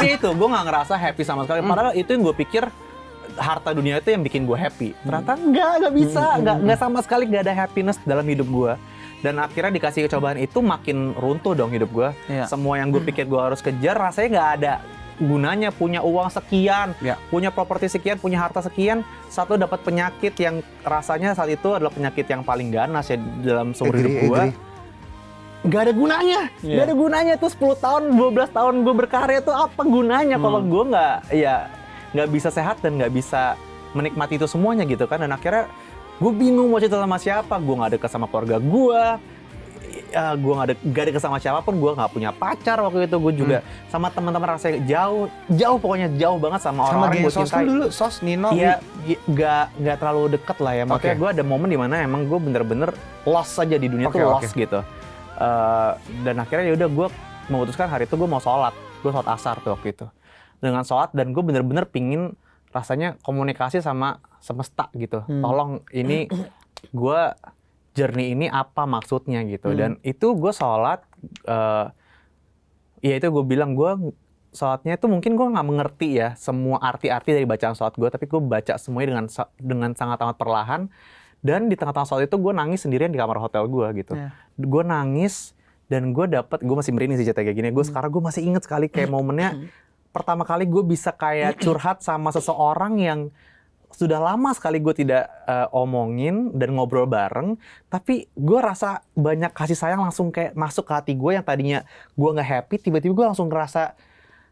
Intinya itu, gue nggak ngerasa happy sama sekali. Padahal itu yang gue pikir harta dunia itu yang bikin gue happy. Ternyata nggak bisa, nggak sama sekali nggak ada happiness dalam hidup gue. Dan akhirnya dikasih cobaan itu makin runtuh dong hidup gue. Iya. Semua yang gue pikir gue harus kejar rasanya nggak ada gunanya. Punya uang sekian, punya properti sekian, punya harta sekian, satu dapat penyakit yang rasanya saat itu adalah penyakit yang paling ganas ya dalam seumur hidup gue. Gak ada gunanya, gak ada gunanya tuh 10 tahun, 12 tahun gue berkarya tuh apa gunanya kalau gue nggak bisa sehat dan nggak bisa menikmati itu semuanya gitu kan. Dan akhirnya gue bingung mau cerita sama siapa, gue nggak dekat sama keluarga gue nggak dekat sama siapapun, gue nggak punya pacar waktu itu, gue juga sama teman-teman rasanya jauh pokoknya jauh banget sama orang-orang gue cintai. Sama dulu, Sos, Nino. Iya, nggak terlalu deket lah ya. Makanya gue ada momen dimana emang gue bener-bener lost aja di dunia tuh lost gitu. Dan akhirnya yaudah gue memutuskan hari itu gue mau sholat asar tuh waktu itu. Dengan sholat dan gue bener-bener pingin rasanya komunikasi sama semesta gitu. Tolong ini gue journey ini apa maksudnya gitu. Dan itu gue sholat, ya itu gue bilang gue sholatnya itu mungkin gue nggak mengerti ya semua arti-arti dari bacaan sholat gue, tapi gue baca semuanya dengan sangat amat perlahan. Dan di tengah-tengah sholat itu gue nangis sendirian di kamar hotel gue gitu. Gue nangis dan gue masih merinding sih cerita kayak gini. Sekarang gue masih inget sekali kayak momennya pertama kali gue bisa kayak curhat sama seseorang yang sudah lama sekali gue tidak omongin dan ngobrol bareng, tapi gue rasa banyak kasih sayang langsung kayak masuk ke hati gue yang tadinya gue nggak happy, tiba-tiba gue langsung ngerasa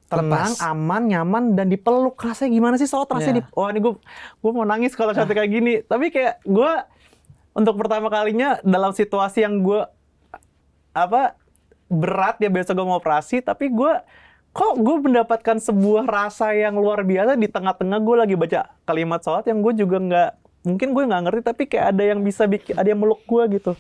tenang, aman, nyaman, dan dipeluk. Rasanya gimana sih soal rasanya wah ini gue mau nangis kalau cerita kayak gini. Tapi kayak gue untuk pertama kalinya dalam situasi yang gue berat ya, biasa gue mau operasi, tapi gue mendapatkan sebuah rasa yang luar biasa di tengah-tengah gue lagi baca kalimat sholat yang gue juga nggak ngerti, tapi kayak ada yang bisa ada yang meluk gue gitu.